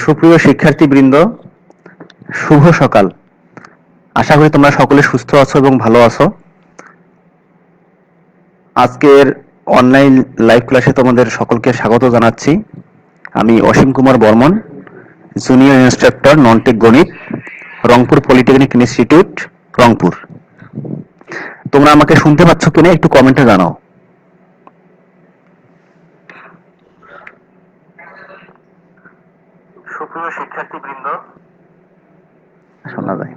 সুপ্রিয় শিক্ষার্থীবৃন্দ, শুভ সকাল। আশা করি তোমরা সকলে সুস্থ আছো এবং ভালো আছো। আজকের অনলাইন লাইভ ক্লাসে তোমাদের সকলকে স্বাগত জানাচ্ছি। আমি অসীম কুমার বর্মন, জুনিয়র ইন্সট্রাক্টর নন-টেক গণিত, রংপুর পলিটেকনিক ইনস্টিটিউট, রংপুর। তোমরা আমাকে শুনতে পাচ্ছ কিনা একটু কমেন্টে জানাও। সুপ্রিয় শিক্ষার্থীবৃন্দ, শোনা যায়?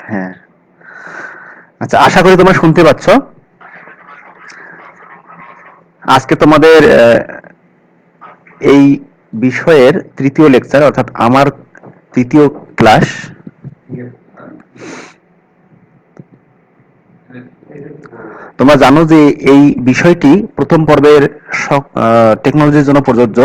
হ্যাঁ, আচ্ছা, আশা করি তোমরা শুনতে পাচ্ছ। আজকে তোমাদের এই বিষয়ের তৃতীয় লেকচার, অর্থাৎ আমার তৃতীয় ক্লাস। তোমরা জানো যে এই বিষয়টি প্রথম পর্বের টেকনোলজির জন্য প্রযোজ্য।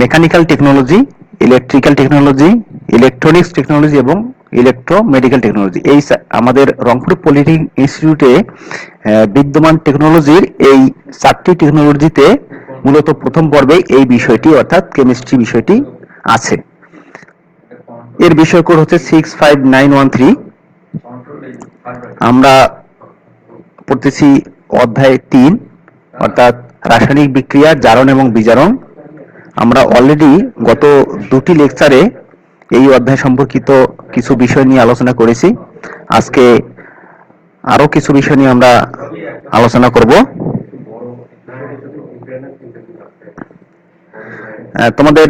Mechanical technology, electrical technology, electronics technology এবং ইলেকট্রোমেডিক্যাল টেকনোলজি, এই আমাদের রংপুর পলিটেকনিক ইনস্টিটিউটে বিদ্যমান টেকনোলজির এই 4টি টেকনোলজিতে মূলত প্রথম পর্বে এই বিষয়টি অর্থাৎ কেমিস্ট্রি বিষয়টি আছে। এর বিষয় কোড হচ্ছে 65913। আমরা পড়তেছি অধ্যায় 3 অর্থাৎ রাসায়নিক বিক্রিয়া জারণ এবং বিজারণ। আমরা অলরেডি গত 2টি লেকচারে এই অধ্যায় সম্পর্কিত কিছু বিষয় নিয়ে আলোচনা করেছি। আজকে আরো কিছু বিষয় নিয়ে আমরা আলোচনা করব। তোমাদের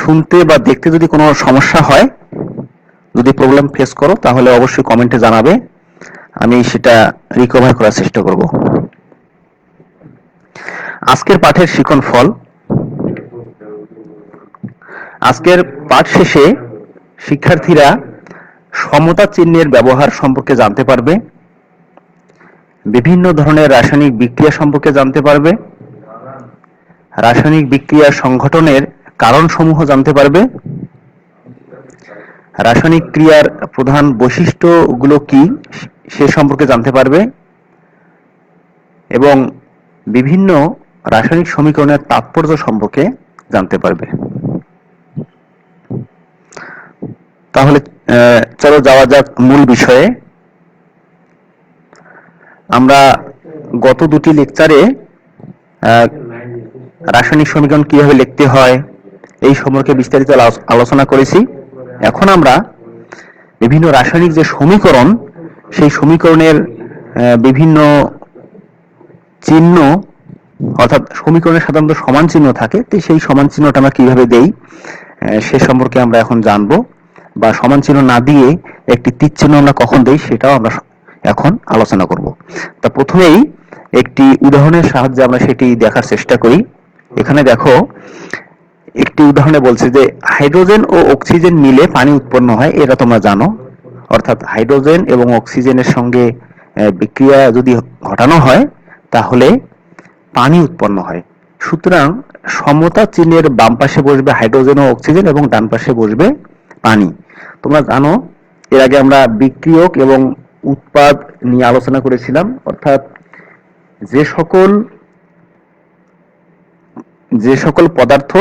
শুনতে বা দেখতে যদি কোনো সমস্যা হয়, যদি প্রবলেম ফেস করো, তাহলে অবশ্যই কমেন্টে জানাবে, আমি সেটা রিকভার করার চেষ্টা করব। আজকের পাঠের শিখন ফল। আজকের পাঠ শেষে শিক্ষার্থীরা সমতা চিহ্নের ব্যবহার সম্পর্কে জানতে পারবে, বিভিন্ন ধরনের রাসায়নিক বিক্রিয়া সম্পর্কে জানতে পারবে, রাসায়নিক বিক্রিয়া সংঘটনের কারণসমূহ জানতে পারবে, রাসায়নিক ক্রিয়ার প্রধান বৈশিষ্ট্যগুলো কি সে সম্পর্কে জানতে পারবে এবং বিভিন্ন রাসায়নিক সমীকরণের তাৎপর্য সম্পর্কে জানতে পারবে। তাহলে চলো যাওয়া যাক মূল বিষয়ে। আমরা গত 2টি লেকচারে রাসায়নিক সমীকরণ কিভাবে লিখতে হয় এই সম্পর্কে বিস্তারিত আলোচনা করেছি। এখন আমরা বিভিন্ন রাসায়নিক যে সমীকরণ, সেই সমীকরণের বিভিন্ন চিহ্ন, অর্থাৎ সমীকরণের সাধারণত সমান চিহ্ন থাকে, তো সেই সমান চিহ্নটা আমরা কিভাবে দেই সে সম্পর্কে আমরা এখন জানবো, বা সমান চিহ্ন না দিয়ে একটি তীর চিহ্ন আমরা কখন দেই সেটাও আমরা এখন আলোচনা করব। তা প্রথমেই একটি উদাহরণের সাহায্যে আমরা সেটি দেখার চেষ্টা করি। এখানে দেখো, একটি উদাহরণে বলছে যে হাইড্রোজেন ও অক্সিজেন মিলে পানি উৎপন্ন হয়, এটা তোমরা জানো। অর্থাৎ হাইড্রোজেন এবং অক্সিজেনের সঙ্গে বিক্রিয়া যদি ঘটানো হয় তাহলে পানি উৎপন্ন হয়। সুতরাং সমতা চিহ্নের বাম পাশে বসবে হাইড্রোজেন ও অক্সিজেন এবং ডান পাশে বসবে পানি। তোমরা জানো, এর আগে আমরা বিক্রিয়ক এবং উৎপাদ নিয়ে আলোচনা করেছিলাম। অর্থাৎ যে সকল পদার্থ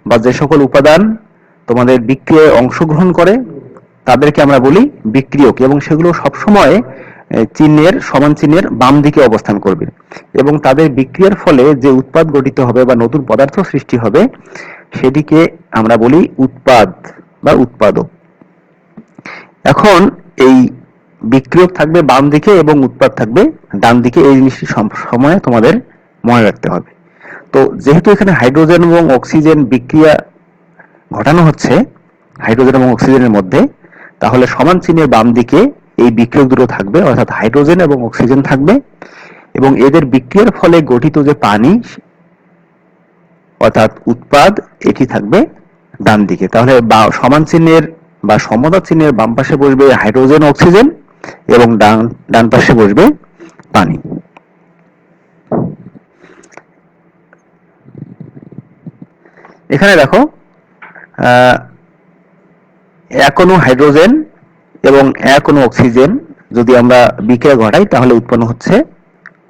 বা যে সকল উপাদান তোমাদের বিক্রিয়ায় অংশগ্রহণ করে তাদেরকে আমরা বলি বিক্রিয়ক, এবং সেগুলো সবসময় চিহ্নের সমান চিহ্নের বাম দিকে অবস্থান করবে এবং তাদের বিক্রিয়ার ফলে যে উৎপাদ গঠিত হবে বা নতুন পদার্থ সৃষ্টি হবে সেটিকে আমরা বলি উৎপাদ বা উৎপাদক। এখন এই বিক্রিয়ক থাকবে বাম দিকে এবং উৎপাদ থাকবে ডান দিকে, এই জিনিসটি সময় তোমাদের মনে রাখতে হবে। তো যেহেতু এখানে হাইড্রোজেন এবং অক্সিজেন বিক্রিয়া ঘটানো হচ্ছে হাইড্রোজেন এবং অক্সিজেনের মধ্যে, তাহলে সমান চিহ্নের বাম দিকে এই বিক্রিয়ক দুটো থাকবে, অর্থাৎ হাইড্রোজেন এবং অক্সিজেন থাকবে, এবং এদের বিক্রিয়ার ফলে গঠিত যে পানি অর্থাৎ উৎপাদ, এটি থাকবে ডান দিকে। তাহলে সমান চিহ্নের বা সমতা চিহ্নের বাম পাশে বসবে হাইড্রোজেন অক্সিজেন এবং ডান পাশে বসবে পানি। এখানে দেখো, 1 অণু হাইড্রোজেন এবং 1 অণু অক্সিজেন যদি আমরা বিক্রিয়া ঘটাই তাহলে উৎপন্ন হচ্ছে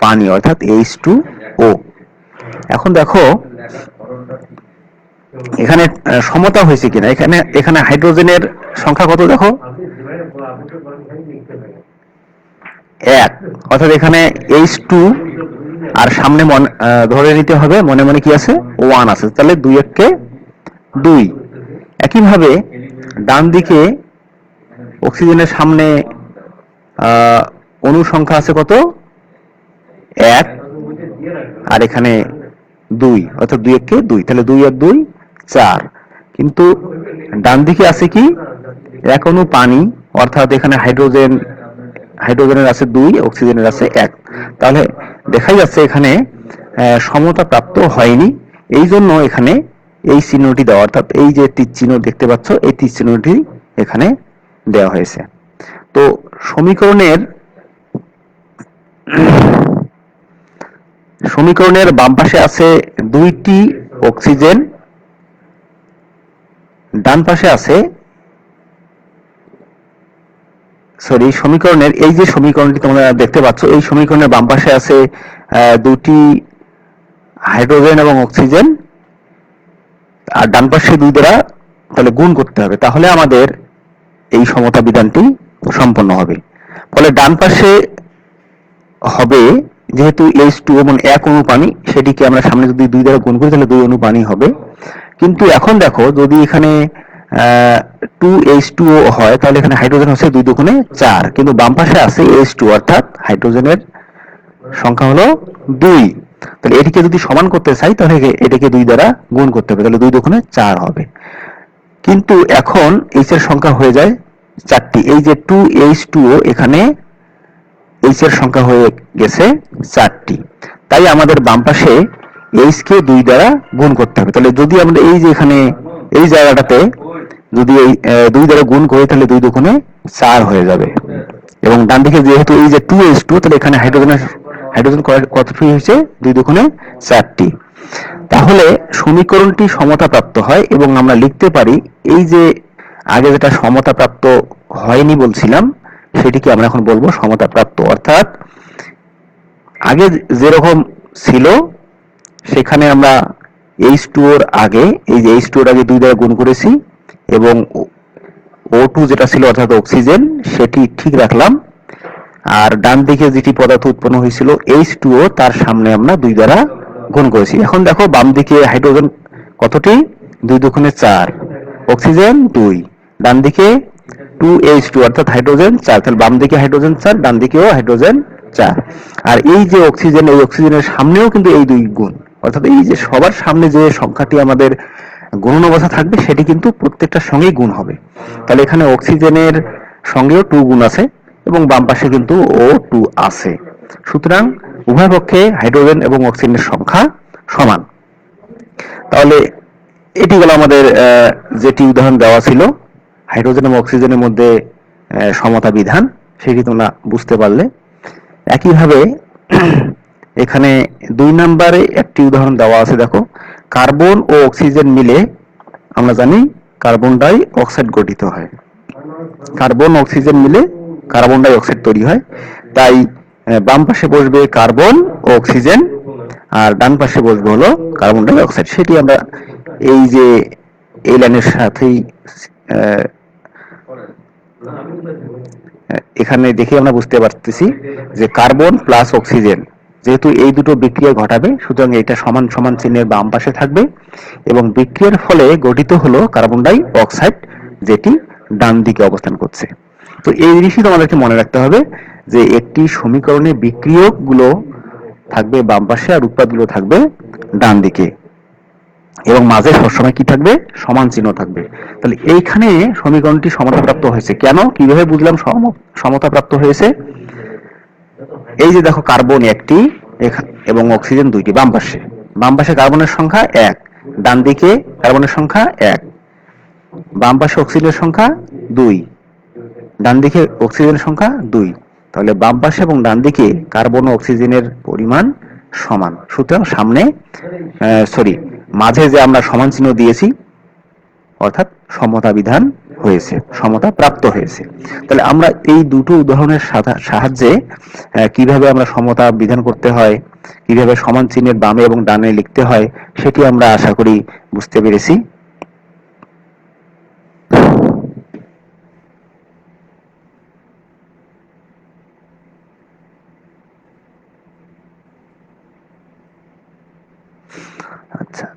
পানি, অর্থাৎ H2O। এখন দেখো এখানে সমতা হয়েছে কিনা। এখানে হাইড্রোজেনের সংখ্যা কত দেখো, 1, অর্থাৎ এখানে H2 আর সামনে ধরে নিতে হবে মনে মনে কি আছে, 1 আছে, তাহলে 2 1 2। একইভাবে ডান দিকে অক্সিজেনের সামনে অণু সংখ্যা আছে কত, 1, আর এখানে 2, অর্থাৎ 2 1 2, তাহলে 2 আর 2 4। কিন্তু ডান দিকে আছে কি, 1 অণু পানি, অর্থাৎ এখানে হাইড্রোজেনের আছে 2, অক্সিজেনের আছে 1। তাহলে দেখাই যাচ্ছে এখানে সমতা প্রাপ্ত হয়নি, এই জন্য এখানে এই চিহ্নটি দেওয়া, অর্থাৎ এই যে তীর চিহ্ন দেখতে পাচ্ছ, এই তীর চিহ্নটি এখানে দেওয়া হয়েছে। তো সমীকরণের বাম পাশে আছে 2টি অক্সিজেন, ডান পাশে আছে সমীকরণের এই যে সমীকরণটি তোমরা দেখতে পাচ্ছ, এই সমীকরণের বাম পাশে আছে 2টি হাইড্রোজেন এবং অক্সিজেন, আর ডান পাশে 2 দ্বারা তাহলে গুণ করতে হবে, তাহলে আমাদের এই সমতা বিধানটি সম্পন্ন হবে। ফলে ডান পাশে হবে যেহেতু H2O মানে 1 অণু পানি, সেটিকে আমরা সামনে যদি 2 দ্বারা গুণ করি তাহলে 2 অণু পানি হবে। কিন্তু এখন দেখো যদি এখানে 2H2O হয় তাহলে এখানে হাইড্রোজেন হচ্ছে 2 দুগুণে 4, কিন্তু বাম পাশে আছে H2, অর্থাৎ হাইড্রোজেনের সংখ্যা হলো 2। তাহলে এটিকে যদি সমান করতে চাই তাহলে এটাকে 2 দ্বারা গুণ করতে হবে, তাহলে 2 দুগুণে 4 হবে। কিন্তু এখন H এর সংখ্যা হয়ে যায় 4টি, এই যে 2H2O এখানে H এর সংখ্যা হয়ে গেছে 4টি, তাই আমাদের বাম পাশে H কে 2 দ্বারা গুণ করতে হবে। তাহলে যদি আমরা এই যে এখানে এই জায়গাটাতে যদি এই 2 দ্বারা গুণ করি তাহলে 2 দুগুণে 4 হয়ে যাবে, এবং ডান দিকে যেহেতু এই যে 2H2, তাহলে এখানে হাইড্রোজেন কতটি হয়েছে, 2 দুগুণে 4টি। তাহলে সমীকরণটি সমতা প্রাপ্ত হয় এবং আমরা লিখতে পারি এই যে আগে যেটা সমতা প্রাপ্ত হয়নি বলছিলাম সেটিকে আমরা এখন বলবো সমতা প্রাপ্ত, অর্থাৎ আগে যেরকম ছিল সেখানে আমরা H2O এর আগে এই যে H2O এর আগে 2 দ্বারা গুণ করেছি এবং O2 যেটা ছিল অর্থাৎ অক্সিজেন সেটি ঠিক রাখলাম, আর ডান দিকে যেটি পদার্থ উৎপন্ন হয়েছিল H2O তার সামনে আমরা 2 দ্বারা গুণ করেছি। এখন দেখো বাম দিকে হাইড্রোজেন কতটি, 2 দুগুণে 4, অক্সিজেন 2, ডান দিকে 2H2 অর্থাৎ হাইড্রোজেন 4, তাহলে বাম দিকে হাইড্রোজেন 4, ডান দিকেও হাইড্রোজেন 4। আর এই যে অক্সিজেন, এই অক্সিজেনের সামনেও কিন্তু এই 2 গুণ, অর্থাৎ এই যে সবার সামনে যে সংখ্যাটি আমাদের গুণন অবস্থা থাকবে সেটি কিন্তু প্রত্যেকটার সঙ্গেই গুণ হবে। তাহলে এখানে অক্সিজেনের সঙ্গেও 2 গুণ আছে এবং বাম পাশে কিন্তু O2 আছে, সুতরাং উভয় পক্ষে হাইড্রোজেন এবং অক্সিজেনের সংখ্যা সমান। তাহলে এটি হলো আমাদের যেটি উদাহরণ দেওয়া ছিল হাইড্রোজেন এবং অক্সিজেনের মধ্যে সমতা বিধান, সেটি তোমরা বুঝতে পারলে। একইভাবে এখানে 2 নম্বরে একটি উদাহরণ দেওয়া আছে, দেখো কার্বন ও অক্সিজেন মিলে আমরা জানি কার্বন ডাই অক্সাইড গঠিত হয়, কার্বন অক্সিজেন মিলে কার্বন ডাই অক্সাইড তৈরি হয়। তাই বাম পাশে বসবে কার্বন ও অক্সিজেন আর ডান পাশে বসবে হলো কার্বন ডাই অক্সাইড। সেটি আমরা এই যে এই লাইনের সাথেই এখানে দেখে আমরা বুঝতে পারতেছি যে কার্বন প্লাস অক্সিজেন যেহেতু এই দুটো বিক্রিয়া ঘটাবে, সুতরাং এটা সমান সমান চিহ্নের বাম পাশে থাকবে এবং বিক্রিয়ার ফলে গঠিত হলো কার্বন ডাই অক্সাইড, যেটি ডান দিকে অবস্থান করছে। তো এই জিনিসই তোমাদেরকে মনে রাখতে হবে যে একটি সমীকরণে বিক্রিয়ক গুলো থাকবে বাম পাশে আর উৎপাদগুলো থাকবে ডান দিকে, এবং মাঝে সবসময় কি থাকবে, সমান চিহ্ন থাকবে। তাহলে এইখানে সমীকরণটি সমতাপ্রাপ্ত হয়েছে কেন, কিভাবে বুঝলাম সমতাপ্রাপ্ত হয়েছে? এই যে দেখো কার্বন 1টি এবং অক্সিজেন 2টি, বাম পাশে কার্বনের সংখ্যা 1, ডান দিকে কার্বনের সংখ্যা 1, বাম পাশে অক্সিজেনের সংখ্যা 2, ডান দিকে অক্সিজেনের সংখ্যা 2। তাহলে বাম পাশে এবং ডান দিকে কার্বন ও অক্সিজেনের পরিমাণ সমান, সুতরাং মাঝে যে আমরা সমান চিহ্ন দিয়েছি অর্থাৎ সমতা বিধান হয়েছে, সমতা প্রাপ্ত হয়েছে। তাহলে আমরা এই দুটো উদাহরণের সাহায্যে কিভাবে আমরা সমতা বিধান করতে হয়, কিভাবে সমান চিহ্নের বামে এবং ডানে লিখতে হয়, সেটি আমরা আশা করি বুঝতে পেরেছি। আচ্ছা,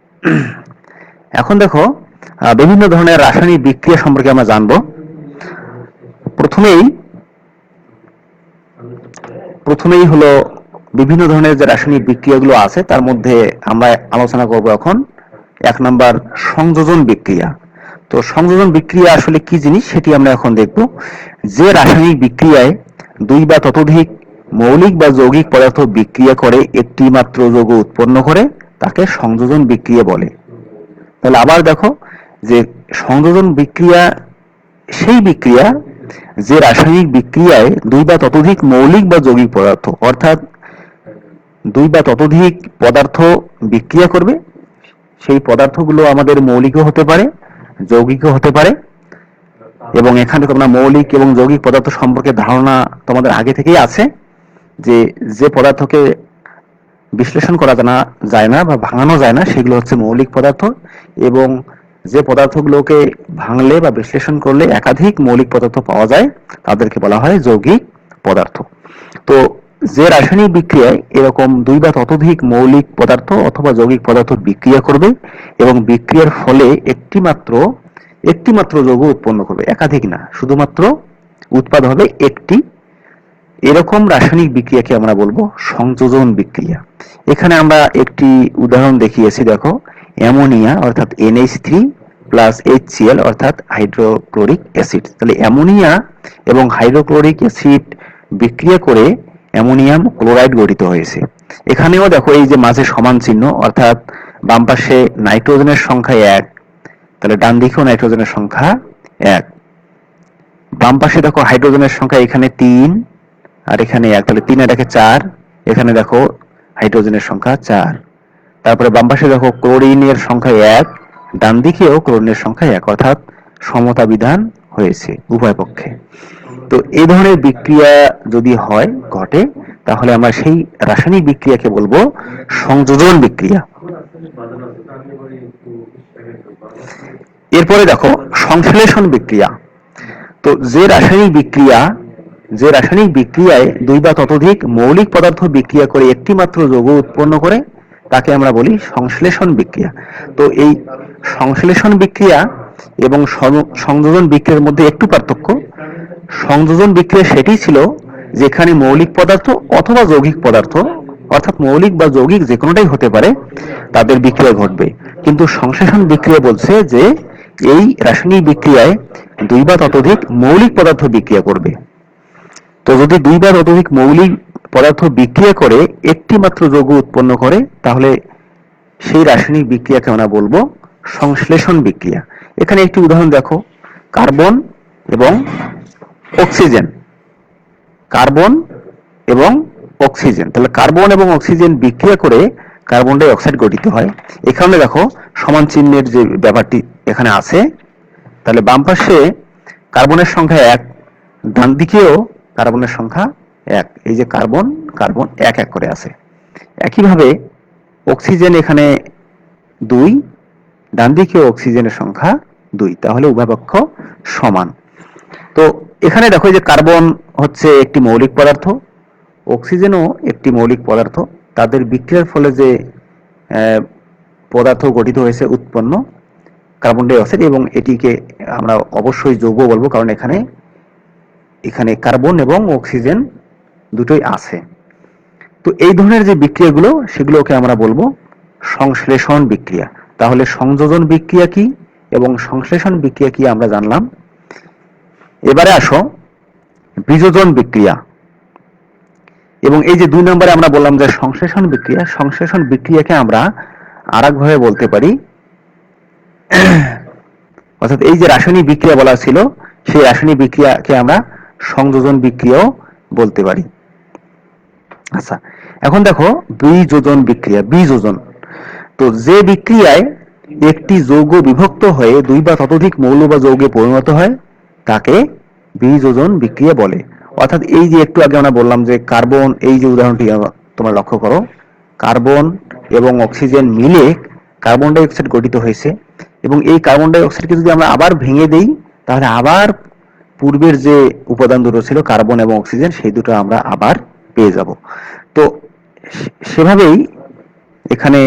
এখন দেখো বিভিন্ন ধরনের রাসায়নিক বিক্রিয়া সম্পর্কে আমরা জানবো। প্রথমেই হলো বিভিন্ন ধরনের যে রাসায়নিক বিক্রিয়াগুলো আছে তার মধ্যে আমরা আলোচনা করব এখন 1 নাম্বার সংযোজন বিক্রিয়া। তো সংযোজন বিক্রিয়া আসলে কি জিনিস সেটি আমরা এখন দেখব। যে রাসায়নিক বিক্রিয়ায় দুই বা ততোধিক মৌলিক বা যৌগিক পদার্থ বিক্রিয়া করে একটি মাত্র যৌগ উৎপন্ন করে তাকে সংযোজন বিক্রিয়া বলে। তাহলে আবার দেখো যে সংযোজন বিক্রিয়া সেই বিক্রিয়া যে রাসায়নিক বিক্রিয়ায় দুই বা ততোধিক মৌলিক বা যৌগিক পদার্থ, অর্থাৎ দুই বা ততোধিক পদার্থ বিক্রিয়া করবে। সেই পদার্থগুলো আমাদের মৌলিকও হতে পারে, যৌগিকও হতে পারে। এবং এখানে তোমরা মৌলিক এবং যৌগিক পদার্থ সম্পর্কে ধারণা তোমাদের আগে থেকেই আছে, যে যে পদার্থকে বিশ্লেষণ করা যায় না বা ভাঙানো যায় না সেগুলো হচ্ছে মৌলিক পদার্থ, এবং যে পদার্থগুলোকে ভাঙলে বা বিশ্লেষণ করলে একাধিক মৌলিক পদার্থ পাওয়া যায় তাদেরকে বলা হয় যৌগিক পদার্থ। তো যে রাসায়নিক বিক্রিয়ায় এরকম দুই বা ততোধিক মৌলিক পদার্থ অথবা যৌগিক পদার্থ বিক্রিয়া করবে এবং বিক্রিয়ার ফলে একটি মাত্র যৌগ উৎপন্ন করবে, একাধিক না, শুধুমাত্র উৎপাদ হবে একটি, এরকম রাসায়নিক বিক্রিয়াকে আমরা বলবো সংযোজন বিক্রিয়া। এখানে আমরা একটি উদাহরণ দেখিয়েছি, দেখো অ্যামোনিয়া অর্থাৎ NH3 প্লাস HCl অর্থাৎ হাইড্রোক্লোরিক অ্যাসিড। তাহলে অ্যামোনিয়া এবং হাইড্রোক্লোরিক অ্যাসিড বিক্রিয়া করে অ্যামোনিয়াম ক্লোরাইড গঠিত হয়েছে। এখানেও দেখো এই যে মাঝে সমান চিহ্ন, অর্থাৎ বাম পাশে নাইট্রোজেনের সংখ্যা 1, তাহলে ডান দিকেও নাইট্রোজেনের সংখ্যা 1। বাম পাশে দেখো হাইড্রোজেনের সংখ্যা এখানে 3 আর এখানে 1, তাহলে 3 আর 1 4। এখানে দেখো হাইড্রোজেনের সংখ্যা 4। তারপরে বাম পাশে দেখো ক্লোরিনের সংখ্যা 1, ডান দিকেও ক্লোরিনের সংখ্যা 1, অর্থাৎ সমতা বিধান হয়েছে উভয় পক্ষে। তো এই ধরনের বিক্রিয়া যদি ঘটে তাহলে আমরা সেই রাসায়নিক বিক্রিয়াকে বলবো সংযোজন বিক্রিয়া। এরপরে দেখো সংশ্লেষণ বিক্রিয়া। তো যে রাসায়নিক বিক্রিয়ায় দুই বা ততোধিক মৌলিক পদার্থ বিক্রিয়া করে একটি মাত্র যৌগ উৎপন্ন করে তাকে আমরা বলি সংশ্লেষণ বিক্রিয়া। তো এই সংশ্লেষণ বিক্রিয়া এবং সংযোজন বিক্রিয়ার মধ্যে একটু পার্থক্য। সংযোজন বিক্রিয়া সেটি ছিল যেখানে মৌলিক পদার্থ অথবা যৌগিক পদার্থ, অর্থাৎ মৌলিক বা যৌগিক যে কোনোটাই হতে পারে, তাদের বিক্রিয়া ঘটবে। কিন্তু সংশ্লেষণ বিক্রিয়া বলছে যে এই রাসায়নিক বিক্রিয়ায় দুই বা ততোধিক মৌলিক পদার্থ বিক্রিয়া করবে। তো যদি দুই বা ততোধিক মৌলিক পদার্থ বিক্রিয়া করে একটি মাত্র যৌগ উৎপন্ন করে তাহলে সেই রাসায়নিক বিক্রিয়াকে আমরা বলবো সংশ্লেষণ বিক্রিয়া। এখানে একটি উদাহরণ দেখো, কার্বন এবং অক্সিজেন। তাহলে কার্বন এবং অক্সিজেন বিক্রিয়া করে কার্বন ডাই অক্সাইড গঠিত হয়। এখানে দেখো সমান চিহ্নের যে ব্যাপারটি এখানে আছে, তাহলে বাম পাশে কার্বনের সংখ্যা 1, ডান দিকেও কার্বনের সংখ্যা 1। এই যে কার্বন 1 করে আছে। একইভাবে অক্সিজেন এখানে 2, ডান দিকেও অক্সিজেনের সংখ্যা 2, তাহলে উভয় পক্ষ সমান। তো এখানে দেখো যে কার্বন হচ্ছে একটি মৌলিক পদার্থ, অক্সিজেনও একটি মৌলিক পদার্থ। তাদের বিক্রিয়ার ফলে যে পদার্থ গঠিত হয়েছে উৎপন্ন কার্বন ডাই অক্সাইড, এবং এটিকে আমরা অবশ্যই যৌগ বলবো কারণ এখানে কার্বন এবং অক্সিজেন দুটোই আছে। তো এই ধরনের যে বিক্রিয়াগুলো সেগুলোকে আমরা বলবো সংশ্লেষণ বিক্রিয়া। তাহলে সংযোজন বিক্রিয়া কি এবং সংশ্লেষণ বিক্রিয়া কি আমরা জানলাম। এবারে আসো বিযোজন বিক্রিয়া। এবং এই যে 2 নম্বরে আমরা বললাম যে সংশ্লেষণ বিক্রিয়াকে আমরা আরেকভাবে বলতে পারি, অর্থাৎ এই যে রাসায়নিক বিক্রিয়া বলা ছিল সেই রাসায়নিক বিক্রিয়াকে আমরা সংযোজন বিক্রিয়াও বলতে পারি। আচ্ছা, এখন দেখো বিযোজন বিক্রিয়া। তো যে বিক্রিয়ায় একটি যৌগ বিভক্ত হয়ে দুই বা ততোধিক মৌল বা যৌগে পরিণত হয় তাকে বিযোজন বিক্রিয়া বলে। অর্থাৎ এই যে একটু আগে আমরা বললাম যে কার্বন, এই যে উদাহরণটি তোমরা লক্ষ্য করো, কার্বন এবং অক্সিজেন মিলে কার্বন ডাই অক্সাইড গঠিত হয়েছে, এবং এই কার্বন ডাই অক্সাইডকে যদি আমরা আবার ভেঙে দেই তাহলে আবার পূর্বের যে উপাদান দুটো ছিল কার্বন এবং অক্সিজেন সেই দুটো আমরা আবার পেয়ে যাব। তো সেভাবেই এখানে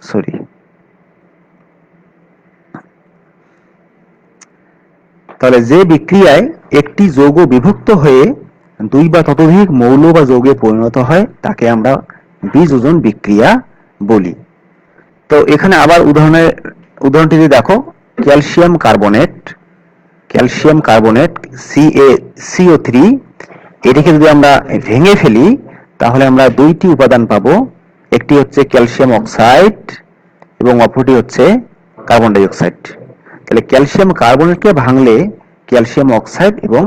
সরি তাহলে যে বিক্রিয়ায় একটি যৌগ বিভক্ত হয়ে দুই বা ততোধিক মৌল বা যৌগে পরিণত হয় তাকে আমরা বিযোজন বিক্রিয়া বলি। তো এখানে আবার উদাহরণটি দেখো, ক্যালসিয়াম কার্বনেট, CaCO3, এটাকে যদি আমরা ভেঙে ফেলি তাহলে আমরা দুইটি উপাদান পাবো, একটি হচ্ছে ক্যালসিয়াম অক্সাইড এবং অপরটি হচ্ছে কার্বন ডাই অক্সাইড। তাহলে ক্যালসিয়াম কার্বনেটকে ভাঙলে ক্যালসিয়াম অক্সাইড এবং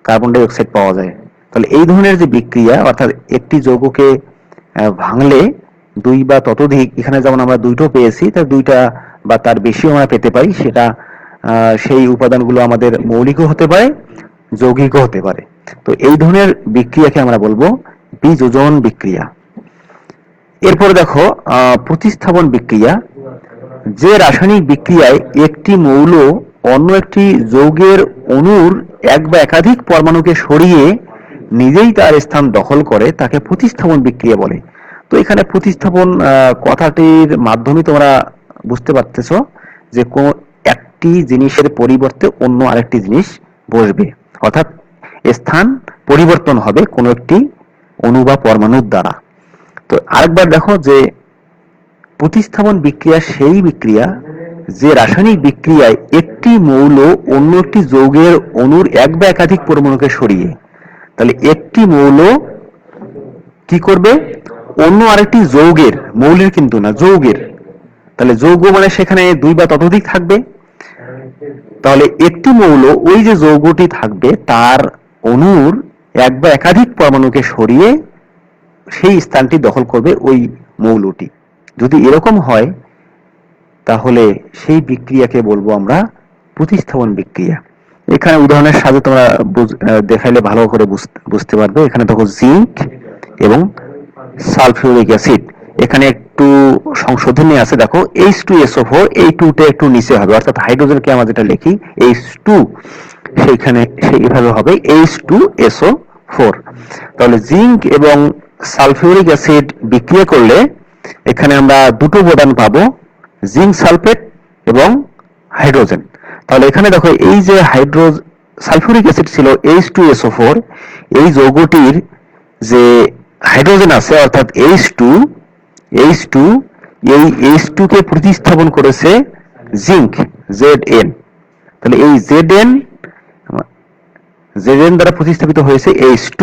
কার্বন ডাই অক্সাইড পাওয়া যায়। তাহলে এই ধরনের যে বিক্রিয়া, অর্থাৎ একটি যৌগকে ভাঙলে দুই বা ততোধিক, এখানে যেমন আমরা দুইটো পেয়েছি, তার দুইটা বা তার বেশিও আমরা পেতে পারি, সেটা সেই উপাদানগুলো আমাদের মৌলিকও হতে পারে, যৌগিকও হতে পারে। তো এই ধরনের বিক্রিয়াকে আমরা বলবো বিযোজন বিক্রিয়া। এরপরে দেখো প্রতিস্থাপন বিক্রিয়া। যে রাসায়নিক বিক্রিয়ায় একটি মৌল অন্য একটি যৌগের অণুর এক বা একাধিক পরমাণুকে সরিয়ে নিজেই তার স্থান দখল করে তাকে প্রতিস্থাপন বিক্রিয়া বলে। তো এখানে প্রতিস্থাপন কথাটির মাধ্যমে তোমরা বুঝতে পারতেছো যে কোন একটি জিনিসের পরিবর্তে অন্য আরেকটি জিনিস বসবে, অর্থাৎ স্থান পরিবর্তন হবে কোন একটি অণু বা পরমাণুর দ্বারা। তো আরেকবার দেখো যে প্রতিস্থাপন বিক্রিয়া সেই বিক্রিয়া যে রাসায়নিক বিক্রিয়ায় একটি মৌল অন্য একটি যৌগের অণুর এক বা একাধিক পরমাণুকে সরিয়ে, তাহলে একটি মৌল কি করবে, অন্য আরেকটি যৌগের, মৌলের কিন্তু না, যৌগের, তাহলে যৌগ মানে সেখানে দুই বা ততোধিক থাকবে, তাহলে একটি মৌল ওই যে যৌগটি থাকবে তার অণুর এক বা একাধিক পরমাণুকে সরিয়ে সেই স্থানটি দখল করবে ওই মৌলটি। যদি এরকম হয় তাহলে সেই বিক্রিয়াকে বলবো আমরা প্রতিস্থাপন বিক্রিয়া। এখানে উদাহরণের সাথে তোমরা দেখাইলে ভালো করে বুঝতে পারবে। এখানে দেখো জিঙ্ক এবং সালফিউরিক অ্যাসিড, এখানে একটু সংশোধনী আছে, দেখো H2SO4, এই 2টা একটু নিচে হবে, অর্থাৎ হাইড্রোজেনকে আমরা যেটা লিখি H2, সেইখানে সেইভাবে হবে H2SO4। তাহলে জিঙ্ক এবং সালফিউরিক অ্যাসিড বিক্রিয়া করলে এখানে আমরা দুটো উপাদান পাবো, জিঙ্ক সালফেট এবং হাইড্রোজেন। তাহলে এখানে দেখো এই যে সালফিউরিক অ্যাসিড ছিল H2SO4, এই যৌগটির যে হাইড্রোজেন আছে অর্থাৎ H2, এই H2 কে প্রতিস্থাপন করেছে জিঙ্ক Zn। তাহলে এই Zn দ্বারা প্রতিস্থাপিত হয়েছে H2,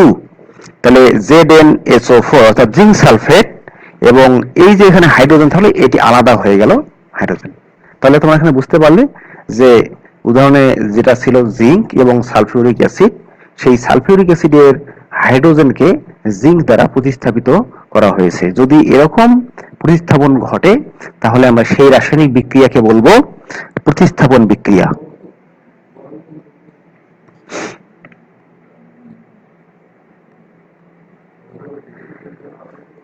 তাহলে ZnSO4 অর্থাৎ জিঙ্ক সালফেট, এবং এই যে এখানে হাইড্রোজেন, তাহলে এটি আলাদা হয়ে গেল হাইড্রোজেন। তাহলে তোমরা এখানে বুঝতে পারলে যে উদাহরণে যেটা ছিল জিঙ্ক এবং সালফিউরিক অ্যাসিড, সেই সালফিউরিক অ্যাসিডের হাইড্রোজেনকে জিঙ্ক দ্বারা প্রতিস্থাপিত করা হয়েছে। যদি এরকম প্রতিস্থাপন ঘটে তাহলে আমরা সেই রাসায়নিক বিক্রিয়াকে বলবো প্রতিস্থাপন বিক্রিয়া।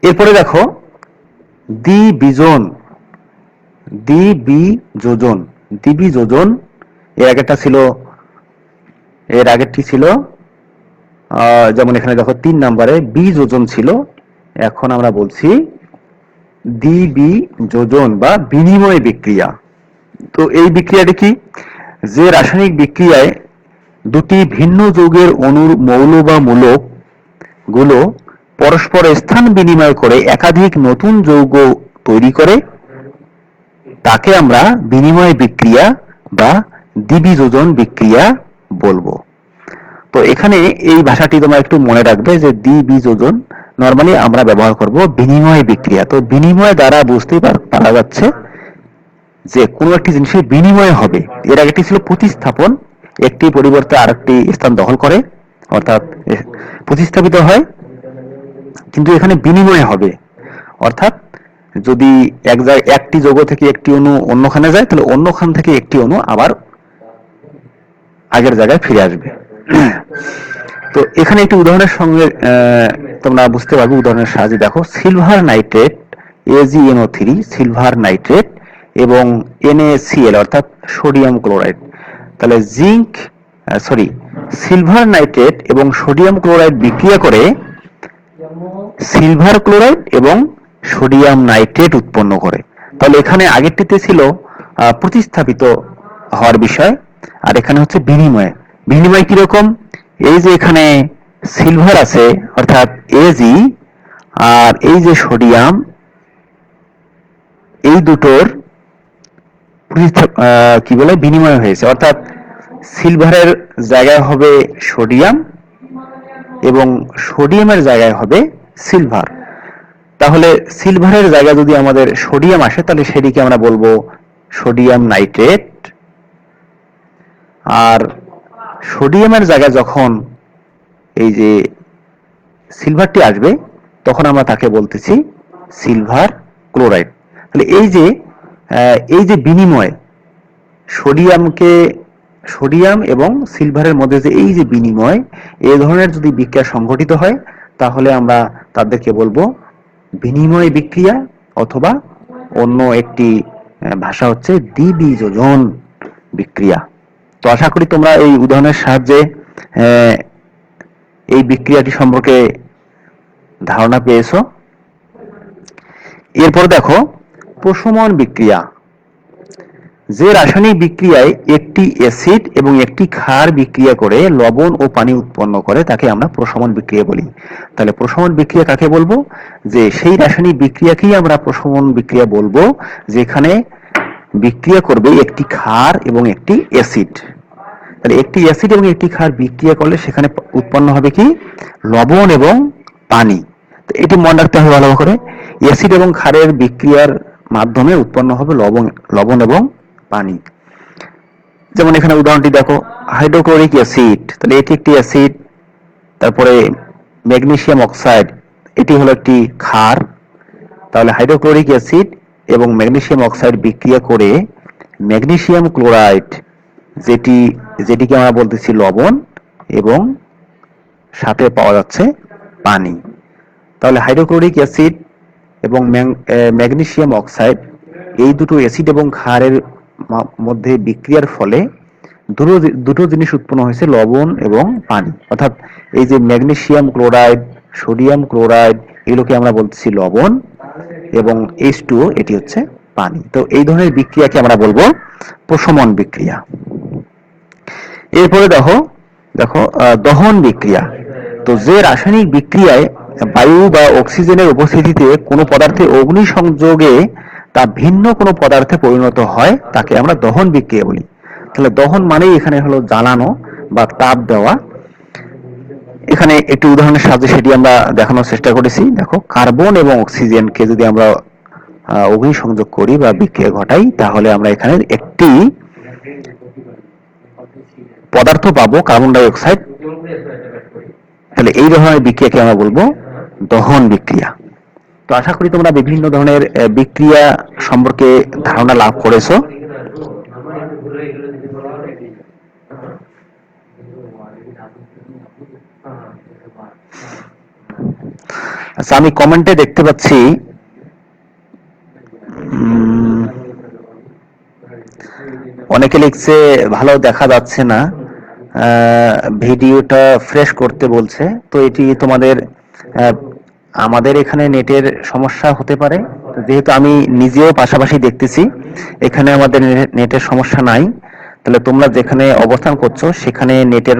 এরপরে দেখো দ্বিবীজোজন। এর আগেরটি ছিল যেমন এখানে দেখো 3 নম্বরে বিযোজন ছিল, এখন আমরা বলছি দ্বিবীজোজন বা বিনিময় বিক্রিয়া। তো এই বিক্রিয়াটি কি, যে রাসায়নিক বিক্রিয়ায় দুটি ভিন্ন যৌগের অণুর মৌল বা মূলক গুলো পরস্পর স্থান বিনিময় করে একাধিক নতুন যৌগ তৈরি করে তাকে আমরা বিনিময় বিক্রিয়া বা দ্বিবীজোজন বিক্রিয়া বলবো। তো এখানে এই ভাষাটি তোমরা একটু মনে রাখবে যে দ্বিবীজোজন নরমালি আমরা ব্যবহার করব বিনিময় বিক্রিয়া। তো বিনিময় দ্বারা বুঝতেই পারা যাচ্ছে যে কোনো একটি জিনিসের বিনিময় হবে। এর আগেটি ছিল প্রতিস্থাপন, একটি পরিবর্তে আরেকটি স্থান দখল করে, অর্থাৎ প্রতিস্থাপিত হয়, কিন্তু এখানে বিনিময় হবে, অর্থাৎ যদি একটি যৌগ থেকে একটি অণু অন্যখানে যায়, তাহলে অন্যখান থেকে একটি অণু আবার আগের জায়গায় ফিরে আসবে। তো এখানে একটি উদাহরণের সঙ্গে তোমরা বুঝতে পারবে। উদাহরণের সাহায্যে দেখো, silver nitrate AgNO3, silver nitrate এবং NaCl অর্থাৎ সোডিয়াম ক্লোরাইড। তাহলে সিলভার নাইট্রেট এবং সোডিয়াম ক্লোরাইড বিক্রিয়া করে সিলভার ক্লোরাইড এবং সোডিয়াম নাইট্রেট উৎপন্ন করে। তাহলে এখানে আগেরটিতে ছিল প্রতিস্থাপিত হওয়ার বিষয়, আর এখানে হচ্ছে বিনিময়। বিনিময় কিরকম? এই যে এখানে সিলভার আছে অর্থাৎ Ag, আর এই যে সোডিয়াম, এই দুটোর কি বলে বিনিময় হয়েছে, অর্থাৎ সিলভারের জায়গায় হবে সোডিয়াম এবং সোডিয়ামের জায়গায় হবে সিলভার। তাহলে সিলভারের জায়গায় যদি আমাদের সোডিয়াম আসে, তাহলে সেটিকে আমরা বলবো সোডিয়াম নাইট্রেট, আর সোডিয়ামের জায়গায় যখন এই যে সিলভারটি আসবে, তখন আমরা তাকে বলতেছি সিলভার ক্লোরাইড। তাহলে এই যে বিনিময়, সোডিয়াম এবং সিলভারের মধ্যে যে এই যে বিনিময়, এই ধরনের যদি বিক্রিয়া সংঘটিত হয়, তাহলে আমরা তাদেরকে বলবো বিনিময় বিক্রিয়া, অথবা অন্য একটি ভাষা হচ্ছে দ্বিবীজোজন বিক্রিয়া। তো আশা করি তোমরা এই উদাহরণের সাহায্যে এই বিক্রিয়াটি সম্পর্কে ধারণা পেয়েছো। এরপর দেখো প্রশমন বিক্রিয়া। যে রাসায়নিক বিক্রিয়ায় একটি অ্যাসিড এবং একটি ক্ষার বিক্রিয়া করে লবণ ও পানি উৎপন্ন করে, তাকে আমরা প্রশমন বিক্রিয়া বলি। তাহলে প্রশমন বিক্রিয়া কাকে বলবো? যে সেই রাসায়নিক বিক্রিয়াকেই আমরা প্রশমন বিক্রিয়া বলবো, যেখানে বিক্রিয়া করবে একটি ক্ষার এবং একটি অ্যাসিড। তাহলে একটি অ্যাসিড এবং একটি ক্ষার বিক্রিয়া করলে সেখানে উৎপন্ন হবে কি? লবণ এবং পানি। তো এটি মনে রাখতে হবে ভালো করে। অ্যাসিড এবং ক্ষারের বিক্রিয়ার মাধ্যমে উৎপন্ন হবে লবণ এবং পানি। যেমন এখানে উদাহরণটি দেখো, হাইড্রোক্লোরিক অ্যাসিড, তাহলে এটি একটি অ্যাসিড। তারপরে ম্যাগনেসিয়াম অক্সাইড, এটি হলো একটি ক্ষার। তাহলে হাইড্রোক্লোরিক অ্যাসিড এবং ম্যাগনেসিয়াম অক্সাইড বিক্রিয়া করে ম্যাগনেসিয়াম ক্লোরাইড, যেটিকে আমরা বলতেছি লবণ, এবং সাথে পাওয়া যাচ্ছে পানি। তাহলে হাইড্রোক্লোরিক অ্যাসিড এবং ম্যাগনেসিয়াম অক্সাইড, এই দুটো অ্যাসিড এবং ক্ষারের মধ্যে বিক্রিয়ার ফলে দুটো জিনিস উৎপন্ন হয়েছে, লবণ এবং পানি। অর্থাৎ এই যে ম্যাগনেসিয়াম ক্লোরাইড, সোডিয়াম ক্লোরাইড, এগুলোকে আমরা বলতেছি লবণ, এবং H2O, এটি হচ্ছে পানি। তো এই ধরনের বিক্রিয়াকে আমরা বলবো প্রশমন বিক্রিয়া। এরপরে দেখো দহন বিক্রিয়া। তো যে রাসায়নিক বিক্রিয়ায় বায়ু বা অক্সিজেনের উপস্থিতিতে কোনো পদার্থে অগ্নিসংযোগে তা ভিন্ন কোনো পদার্থে পরিণত হয়, তাকে আমরা দহন বিক্রিয়া বলি। তাহলে দহন মানেই এখানে হলো জ্বালানো বা তাপ দেওয়া। এখানে একটি উদাহরণের সাহায্যে সেটি আমরা দেখানোর চেষ্টা করেছি। দেখো, কার্বন এবং অক্সিজেনকে যদি আমরা অগ্নিসংযোগ করি বা বিক্রিয়া ঘটাই, তাহলে আমরা এখানে একটি পদার্থ পাবো, কার্বন ডাই অক্সাইড। তাহলে এই ধরনের বিক্রিয়াকে আমরা বলবো দহন বিক্রিয়া। তো আশা করি তোমরা বিভিন্ন ধরনের বিক্রিয়া সম্পর্কে ধারণা লাভ করেছো। আচ্ছা, আমি কমেন্টে দেখতে পাচ্ছি অনেকে লিখছে ভালো দেখা যাচ্ছে না, ভিডিওটা ফ্রেশ করতে বলছে। তো এটি তোমাদের আমাদের এখানে নেটের সমস্যা হতে পারে, যেহেতু আমি নিজেও পাশাপাশি দেখতেছি। এখানে আমাদের নেটের সমস্যা নাই। তাহলে তোমরা যেখানে অবস্থান করছো সেখানে নেটের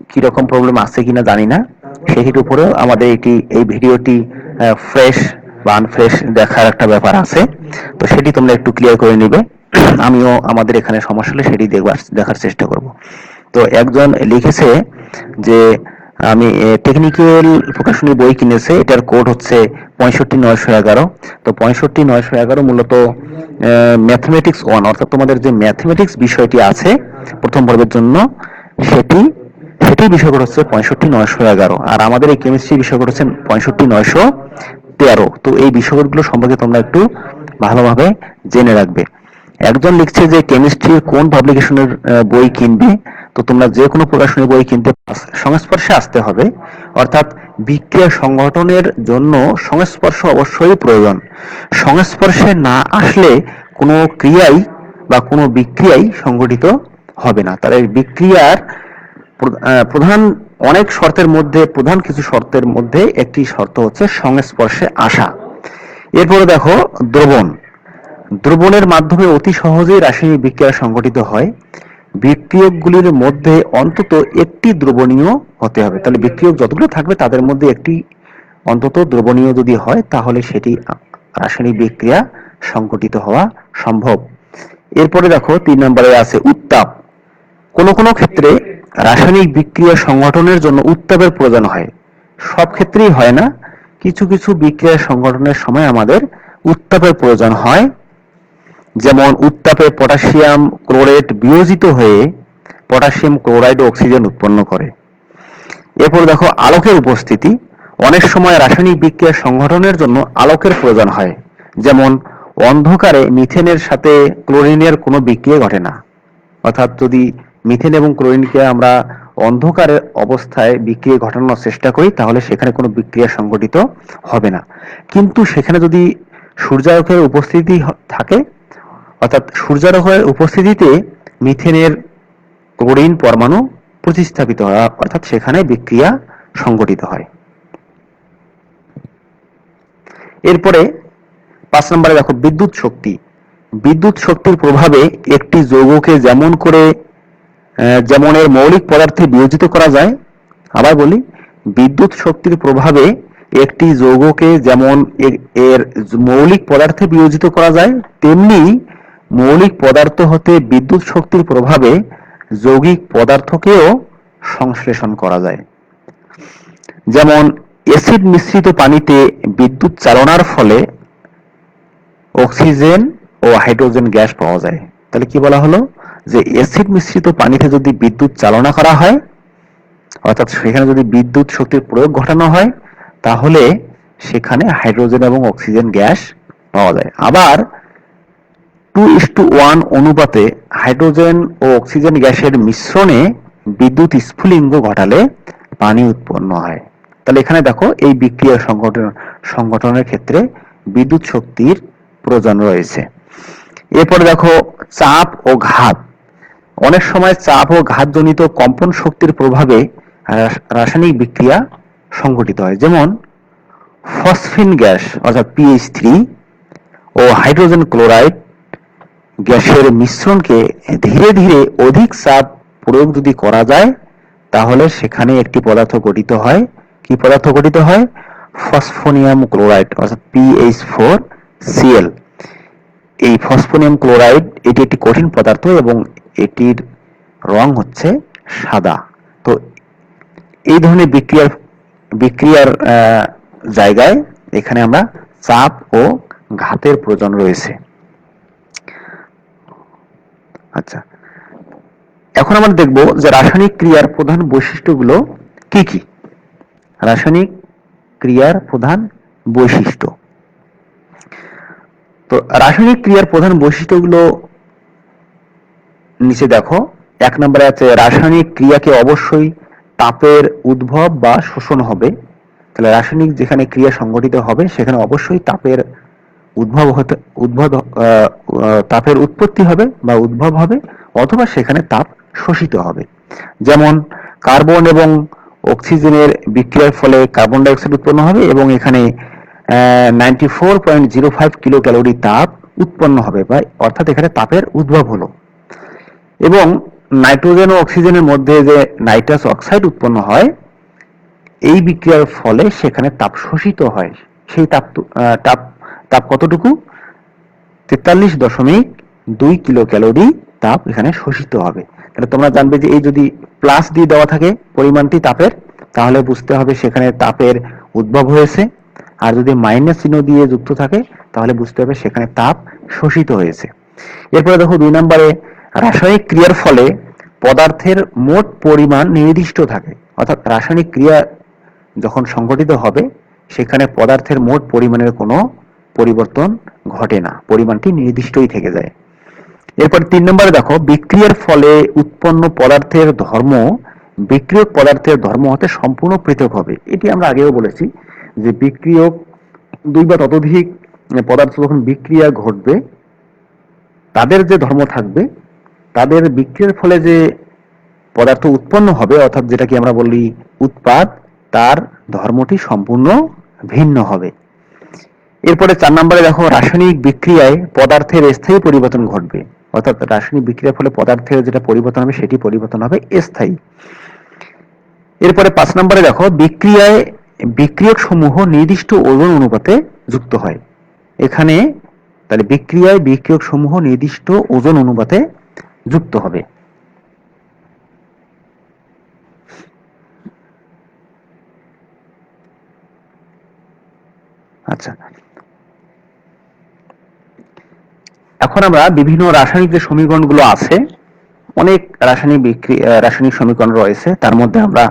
কিরকম প্রবলেম আছে কিনা জানি না, সেটির উপরেও আমাদের এই ভিডিওটি ফ্রেশ বা আনফ্রেশ দেখার একটা ব্যাপার আছে। তো সেটি তোমরা একটু ক্লিয়ার করে নিবে। আমিও আমাদের এখানে সমস্যা হলে সেটি দেখার চেষ্টা করব। তো একজন লিখেছে যে আমি টেকনিক্যাল প্রকাশনী বই কিনেছে, এটার কোড হচ্ছে 65911। তো 65911 মূলত ম্যাথমেটিক্স 1, অর্থাৎ তোমাদের যে ম্যাথমেটিক্স বিষয়টি আছে প্রথম পর্বের জন্য, সেটি বিষয় কোড হচ্ছে 65911। আর আমাদের এই কেমিস্ট্রি বিষয় কোড হচ্ছে 65913। 13। তো এই বিষয়গুলো সম্পর্কে তোমরা একটু ভালোভাবে জেনে রাখবে। একজন লিখছে যে কেমিস্ট্রির কোন পাবলিকেশনের বই কিনবে। তো তোমরা যে কোনো প্রকাশনী বই কিনতে সংস্পর্শে আসতে হবে, অর্থাৎ বিক্রিয়া সংগঠনের জন্য সংস্পর্শ অবশ্যই প্রয়োজন। সংস্পর্শে না আসলে কোনো ক্রিয়াই বা কোনো বিক্রিয়াই সংগঠিত হবে না। তাহলে বিক্রিয়ার প্রধান অনেক শর্তের মধ্যে প্রধান কিছু শর্তের মধ্যে একটি শর্ত হচ্ছে সংস্পর্শে আসা। এরপরে দেখো দ্রবণ। দ্রবণের মাধ্যমে অতি সহজেই রাসায়নিক বিক্রিয়া সংঘটিত হয়। বিক্রিয়কগুলির মধ্যে অন্তত একটি দ্রবণীয় হতে হবে। তাহলে বিক্রিয়ক যতগুলো থাকবে তাদের মধ্যে একটি অন্তত দ্রবণীয় যদি হয় তাহলে সেটি রাসায়নিক বিক্রিয়া সংঘটিত হওয়া সম্ভব। এরপরে দেখো 3 নম্বরে আছে উত্তাপ। কোনো কোনো ক্ষেত্রে রাসায়নিক বিক্রিয়া সংগঠনের জন্য উত্তাপের প্রয়োজন হয়, সব ক্ষেত্রেই হয় না। কিছু কিছু বিক্রিয়া সংগঠনের সময় আমাদের উত্তাপের প্রয়োজন হয়। যেমন উত্তাপে পটাশিয়াম ক্লোরেট বিয়োজিত হয়ে পটাশিয়াম ক্লোরাইড ও অক্সিজেন উৎপন্ন করে। এরপর দেখো আলোকের উপস্থিতি। অনেক সময় রাসায়নিক বিক্রিয়া সংগঠনের জন্য আলোকের প্রয়োজন হয়। যেমন অন্ধকারে মিথেনের সাথে ক্লোরিনের কোনো বিক্রিয়া ঘটে না। অর্থাৎ যদি মিথেন এবং ক্লোরিনকে আমরা অন্ধকারের অবস্থায় বিক্রিয়া ঘটানোর চেষ্টা করি তাহলে সেখানে কোনো বিক্রিয়া সংঘটিত হবে না। কিন্তু সেখানে যদি সূর্যালোকের উপস্থিতি থাকে, অর্থাৎ সূর্যালোকের উপস্থিতিতে মিথেনের ক্লোরিন পরমাণু প্রতিস্থাপিত হয়, অর্থাৎ সেখানে বিক্রিয়া সংঘটিত হয়। এরপরে 5 নম্বরে দেখো বিদ্যুৎ শক্তি। বিদ্যুৎ শক্তির প্রভাবে একটি যৌগকে যেমন এর মৌলিক পদার্থে বিয়োজিত করা যায়। আবার বলি, বিদ্যুৎ শক্তির প্রভাবে একটি যৌগকে যেমন এর মৌলিক পদার্থে বিয়োজিত করা যায়, তেমনি মৌলিক পদার্থ হতে বিদ্যুৎ শক্তির প্রভাবে যৌগিক পদার্থকেও সংশ্লেষণ করা যায়। যেমন অ্যাসিড মিশ্রিত পানিতে বিদ্যুৎ চালনার ফলে অক্সিজেন ও হাইড্রোজেন গ্যাস পাওয়া যায়। তাহলে কি বলা হলো, যে অ্যাসিড মিশ্রিত পানিতে যদি বিদ্যুৎ চালনা করা হয়, অর্থাৎ সেখানে যদি বিদ্যুৎ শক্তির প্রয়োগ ঘটানো হয় তাহলে সেখানে হাইড্রোজেন এবং অক্সিজেন গ্যাস পাওয়া যায়। আবার 2:1 অনুপাতে হাইড্রোজেন ও অক্সিজেন গ্যাসের মিশ্রণে বিদ্যুৎ স্ফুলিঙ্গ ঘটালে পানি উৎপন্ন হয়। তাহলে এখানে দেখো এই বিক্রিয়া সংগঠনের ক্ষেত্রে বিদ্যুৎ শক্তির প্রয়োজন রয়েছে। এরপরে দেখো চাপ ও ঘাত। অনেক সময় চাপ ও ঘাতজনিত কম্পন শক্তির প্রভাবে রাসায়নিক বিক্রিয়া সংঘটিত হয়। যেমন ফসফিন গ্যাস অর্থাৎ PH3 ও হাইড্রোজেন ক্লোরাইড গ্যাসের মিশ্রণকে ধীরে ধীরে অধিক চাপ প্রয়োগ যদি করা যায় তাহলে সেখানে একটি পদার্থ গঠিত হয়। কি পদার্থ গঠিত হয়? ফসফোনিয়াম ক্লোরাইড অর্থাৎ PH4Cl। এই ফসফোনিয়াম ক্লোরাইড এটি একটি কঠিন পদার্থ এবং এটির রং হচ্ছে সাদা। তো এই ধরনের বিক্রিয়ার জায়গায় এখানে আমরা চাপ ও ঘাতের প্রয়োজন রয়েছে। আচ্ছা, এখন আমরা দেখব যে রাসায়নিক ক্রিয়ার প্রধান বৈশিষ্ট্যগুলো কি কি। রাসায়নিক ক্রিয়ার প্রধান বৈশিষ্ট্য। তো রাসায়নিক ক্রিয়ার প্রধান বৈশিষ্ট্যগুলো নিচে দেখো। 1 নম্বরে আছে রাসায়নিক ক্রিয়াকে অবশ্যই তাপের উদ্ভব বা শোষণ হবে। তাহলে রাসায়নিক যেখানে ক্রিয়া সংঘটিত হবে সেখানে অবশ্যই তাপের তাপের উৎপত্তি হবে বা উদ্ভব হবে, অথবা সেখানে তাপ শোষিত হবে। যেমন কার্বন এবং অক্সিজেনের বিক্রিয়ার ফলে কার্বন ডাই অক্সাইড উৎপন্ন হবে এবং এখানে 94.05 কিলো ক্যালোরি তাপ উৎপন্ন হবে, বা অর্থাৎ এখানে তাপের উদ্ভব হলো। এবং নাইট্রোজেন ও অক্সিজেনের মধ্যে যে নাইট্রাস অক্সাইড উৎপন্ন হয়, এই বিক্রিয়ার ফলে সেখানে তাপ শোষিত হয়। সেই তাপ কতটুকু? 43.2 কিলো ক্যালোরি তাপ এখানে শোষিত হবে। তাহলে তোমরা জানবে যে এই যদি প্লাস দিয়ে দেওয়া থাকে পরিমাণটি তাপের, তাহলে বুঝতে হবে সেখানে তাপের উদ্ভব হয়েছে, আর যদি মাইনাস চিহ্ন দিয়ে যুক্ত থাকে তাহলে বুঝতে হবে সেখানে তাপ শোষিত হয়েছে। এরপরে দেখো 2 নম্বরে রাসায়নিক ক্রিয়ার ফলে পদার্থের মোট পরিমাণ নির্দিষ্ট থাকে। অর্থাৎ রাসায়নিক ক্রিয়া যখন সংঘটিত হবে সেখানে পদার্থের মোট পরিমাণের কোনো পরিবর্তন ঘটে না, পরিমাণটি নির্দিষ্টই থেকে যায়। এরপর 3 নম্বরে দেখো, বিক্রিয়ার ফলে উৎপন্ন পদার্থের ধর্ম বিক্রিয়ক পদার্থের ধর্ম হতে সম্পূর্ণ পৃথক হবে। এটি আমরা আগেও বলেছি যে বিক্রিয়ক দুই বা ততোধিক পদার্থ যখন বিক্রিয়া ঘটবে তাদের যে ধর্ম থাকবে, তাদের বিক্রিয়ার ফলে যে পদার্থ উৎপন্ন হবে অর্থাৎ যেটাকে আমরা বলি উৎপাদ, তার ধর্মটি সম্পূর্ণ ভিন্ন হবে। এরপরে 4 নম্বরে দেখো, রাসায়নিক বিক্রিয়ায় পদার্থের স্থায়ী পরিবর্তন ঘটবে, অর্থাৎ রাসায়নিক বিক্রিয়ার ফলে পদার্থের যেটা পরিবর্তন হবে সেটি পরিবর্তন হবে স্থায়ী। এরপরে 5 নম্বরে দেখো, বিক্রিয়ায় বিক্রিয়ক সমূহ নির্দিষ্ট ওজন অনুপাতে যুক্ত হয়। এখানে তাহলে বিক্রিয়ায় বিক্রিয়ক সমূহ নির্দিষ্ট ওজন অনুপাতে যুক্ত হবে। আচ্ছা, এখন আমরা বিভিন্ন রাসায়নিক যে সমীকরণগুলো আছে, অনেক রাসায়নিক সমীকরণ রয়েছে, তার মধ্যে আমরা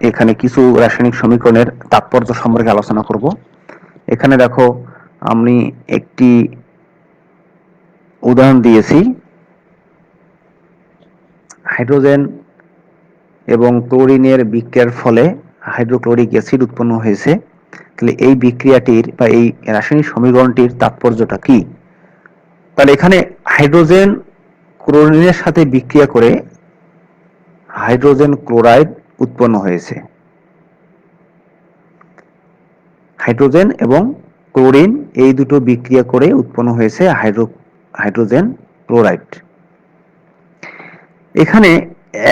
এখানে কিছু রাসায়নিক সমীকরণের তাৎপর্য সম্পর্কে আলোচনা করব। এখানে দেখো, আমি একটি উদাহরণ দিয়েছি, হাইড্রোজেন এবং ক্লোরিনের বিক্রিয়ার ফলে হাইড্রোক্লোরিক অ্যাসিড উৎপন্ন হয়েছে। তাহলে এই বিক্রিয়াটির বা এই রাসায়নিক সমীকরণটির তাৎপর্যটা কি? তাহলে এখানে হাইড্রোজেন ক্লোরিনের সাথে বিক্রিয়া করে হাইড্রোজেন ক্লোরাইড উৎপন্ন হয়েছে। হাইড্রোজেন এবং ক্লোরিন এই দুটো বিক্রিয়া করে উৎপন্ন হয়েছে হাইড্রোজেন ক্লোরাইড। এখানে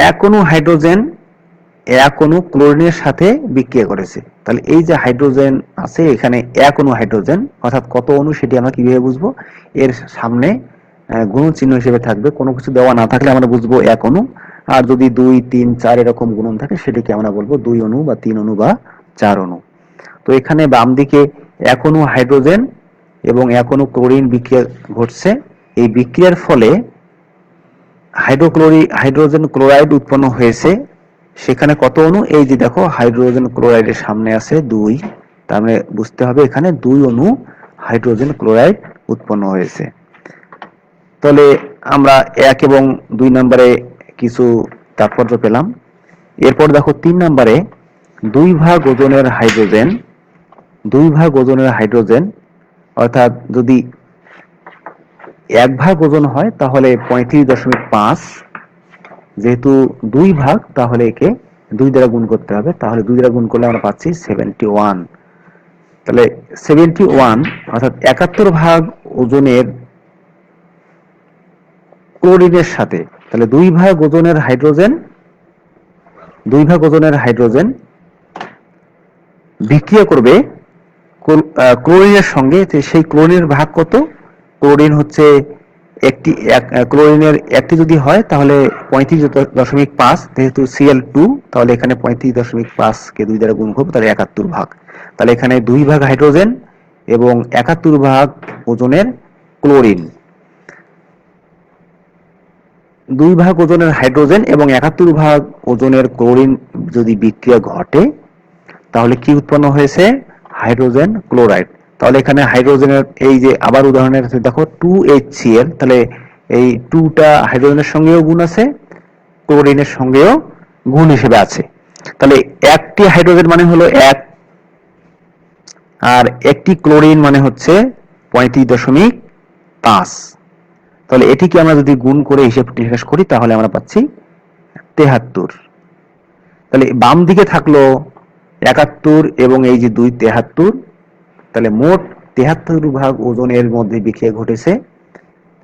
এক অণু হাইড্রোজেন এক অণু ক্লোরিনের সাথে বিক্রিয়া করেছে। তাহলে এই যে হাইড্রোজেন আছে, এখানে এক অণু হাইড্রোজেন, অর্থাৎ কত অণু সেটি আমরা কিভাবে বুঝবো? এর সামনে গুণ চিহ্ন হিসেবে থাকবে, কোনো কিছু দেওয়া না থাকলে আমরা বুঝবো এক অণু, আর যদি 2, 3, 4 এরকম গুণন থাকে সেটিকে আমরা বলবো 2 অণু বা 3 অণু বা 4 অণু। তো এখানে বাম দিকে এক অণু হাইড্রোজেন এবং এক অণু ক্লোরিন বিক্রিয়া ঘটছে। এই বিক্রিয়ার ফলে হাইড্রোজেন ক্লোরাইড উৎপন্ন হয়েছে। সেখানে কত অণু? এই যে দেখো, হাইড্রোজেন ক্লোরাইডের সামনে আছে 2, তার মানে বুঝতে হবে এখানে 2 অণু হাইড্রোজেন ক্লোরাইড উৎপন্ন হয়েছে। তাহলে আমরা 1 এবং 2 নম্বরে কিছু তাৎপর্য পেলাম। এরপর দেখো 3 নম্বরে, 2 ভাগ ওজনের হাইড্রোজেন, অর্থাৎ যদি 1 ভাগ ওজন হয় তাহলে 35.5, যেহেতু 2 ভাগ তাহলে একে 2 দ্বারা গুণ করতে হবে, তাহলে 2 দ্বারা গুণ করলে আমরা পাচ্ছি 71। তাহলে 71 অর্থাৎ 71 ভাগ ওজনের ক্লোরিনের সাথে, তাহলে 2 ভাগ ওজনের হাইড্রোজেন বিক্রিয়া করবে ক্লোরিনের সঙ্গে। সেই ক্লোরিনের ভাগ কত? ক্লোরিন হচ্ছে ক্লোরিনের একটি যদি হয় তাহলে 35.5, যেহেতু Cl2 তাহলে এখানে 35.5 কে 2 দ্বারা গুণ করব, তাহলে 71 ভাগ। তাহলে এখানে 2 ভাগ হাইড্রোজেন এবং 71 ভাগ ওজনের ক্লোরিন। 2 ভাগ ওজনের হাইড্রোজেন এবং 71 ভাগ ওজনের ক্লোরিন যদি বিক্রিয়া ঘটে তাহলে কি উৎপন্ন হয়েছে? Hydrogen chloride. তাহলে এখানে হাইড্রোজেনের এই যে আবার উদাহরণের দেখো 2HCl, তাহলে এই 2টা হাইড্রোজেনের সঙ্গেও গুণ আছে, ক্লোরিনের সঙ্গেও গুণ হিসেবে আছে। তাহলে একটি হাইড্রোজেন মানে হলো 1, আর একটি ক্লোরিন মানে হচ্ছে 35.5। তাহলে এটিকে আমরা যদি গুণ করে হিসাব নিকাশ করি তাহলে আমরা পাচ্ছি 73। তাহলে বাম দিকে থাকলো 71 এবং এই যে 2, 73। তাহলে মোট 73 ভাগ ওজনের মধ্যে বিক্রিয়া ঘটেছে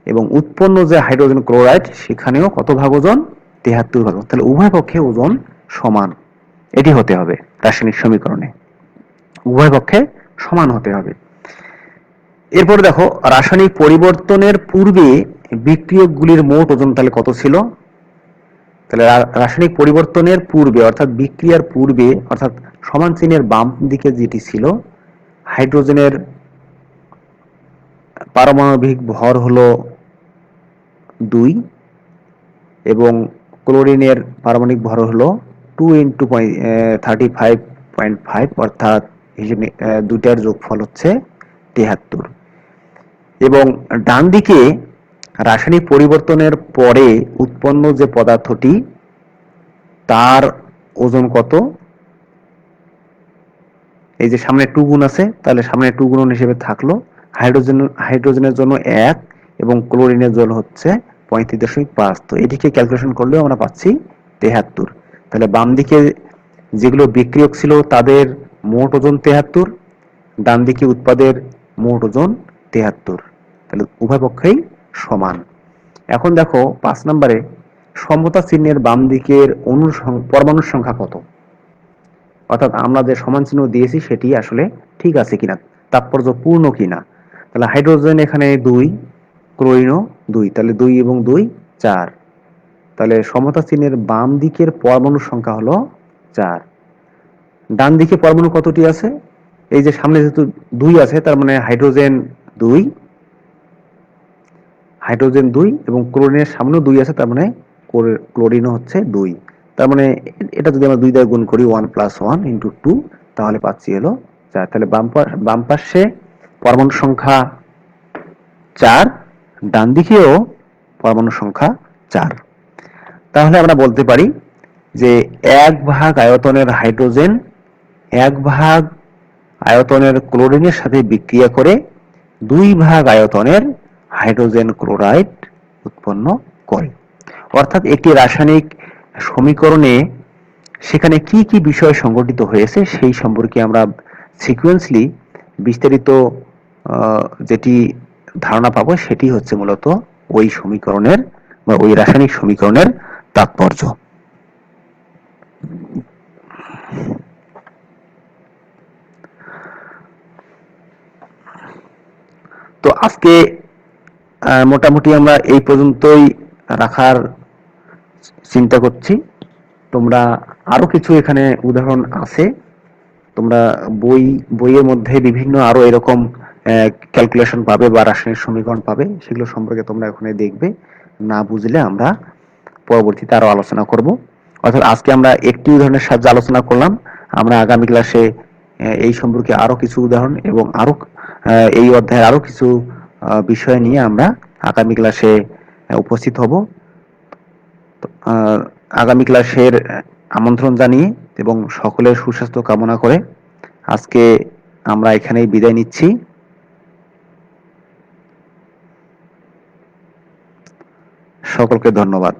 এবং উৎপন্ন যে হাইড্রোজেন ক্লোরাইড সেখানেও কত ভাগ ওজন? 73 ভাগ। তাহলে উভয় পক্ষে ওজন সমান, এটি হতে হবে রাসায়নিক সমীকরণে, উভয় পক্ষে সমান হতে হবে। এরপর দেখো, রাসায়নিক পরিবর্তনের পূর্বে বিক্রিয়কগুলির মোট ওজন তাহলে কত ছিল? তাহলে রাসায়নিক পরিবর্তনের পূর্বে অর্থাৎ বিক্রিয়ার পূর্বে, অর্থাৎ সমান চিহ্নের বাম দিকে যেটি ছিল, হাইড্রোজেনের পারমাণবিক ভর হলো 2 এবং ক্লোরিনের পারমাণবিক ভর হলো 2 × 35.5, অর্থাৎ এই জন্য দুইটার যোগফল হচ্ছে 73। এবং ডান দিকে রাসায়নিক পরিবর্তনের পরে উৎপন্ন যে পদার্থটি তার ওজন কত, এই যে সামনে 2 গুণ আছে, তাহলে সামনে 2 গুণন হিসেবে থাকলো। হাইড্রোজেনের জন্য 1 এবং ক্লোরিনের জন্য হচ্ছে 35.5। তো এটিকে ক্যালকুলেশন করলেও আমরা পাচ্ছি 73। তাহলে বাম দিকে যেগুলো বিক্রিয়ক ছিল তাদের মোট ওজন 73, ডান দিকে উৎপাদের মোট ওজন 73। তাহলে উভয় পক্ষেই সমান। এখন দেখো 5 নম্বরে সমতা চিহ্নের বাম দিকের পরমাণুর সংখ্যা কত, অর্থাৎ আমরা যে সমান চিহ্ন দিয়েছি সেটি আসলে ঠিক আছে কিনা, তাৎপর্যপূর্ণ কিনা। তাহলে হাইড্রোজেন এখানে 2, ক্লোরিনও 2, তাহলে 2 এবং 2 4। তাহলে সমতা চিহ্নের বাম দিকের পরমাণুর সংখ্যা হলো 4। ডান দিকে পরমাণু কতটি আছে, এই যে সামনে যেহেতু 2 আছে তার মানে হাইড্রোজেন 2, এবং ক্লোরিনের সামনেও 2 আছে, তার মানে ক্লোরিনও হচ্ছে 2। তার মানে এটা যদি আমরা 2 দ্বারা গুণ করি 1 + 1 × 2, তাহলে পাচ্ছি হলো 4। তাহলে বাম পাশে পরমাণু সংখ্যা 4, ডান দিকেও পরমাণু সংখ্যা 4। তাহলে আমরা বলতে পারি যে 1 ভাগ আয়তনের হাইড্রোজেন 1 ভাগ আয়তনের ক্লোরিনের সাথে বিক্রিয়া করে 2 ভাগ আয়তনের হাইড্রোজেন ক্লোরাইড উৎপন্ন করে। অর্থাৎ একটি রাসায়নিক সমীকরণে সেখানে কি কি বিষয় সংঘটিত হয়েছে সেই সম্পর্কে আমরা সিকোয়েন্সলি বিস্তারিত যেটি ধারণা পাবো সেটি হচ্ছে মূলত ওই সমীকরণের বা ওই রাসায়নিক সমীকরণের তাৎপর্য। তো আজকে মোটামুটি আমরা এই পর্যন্তই রাখার চিন্তা করছি। তোমরা আরো কিছু এখানে উদাহরণ আছে, তোমরা বইয়ের মধ্যে বিভিন্ন আরো এরকম ক্যালকুলেশন পাবে বা রাসায়নিক সমীকরণ পাবে, সেগুলো সম্পর্কে তোমরা ওখানে দেখবে। না বুঝলে আমরা পরবর্তীতে আরো আলোচনা করব। অর্থাৎ আজকে আমরা একটি উদাহরণের সাহায্যে আলোচনা করলাম। আমরা আগামী ক্লাসে এই সম্পর্কে আরো কিছু উদাহরণ এবং আরো এই অধ্যায়ের আরো কিছু বিষয় নিয়ে আমরা আগামী ক্লাসে উপস্থিত হব। আগামী ক্লাসের আমন্ত্রণ জানিয়ে এবং সকলের সুস্বাস্থ্য কামনা করে আজকে আমরা এখানেই বিদায় নিচ্ছি। সকলকে ধন্যবাদ।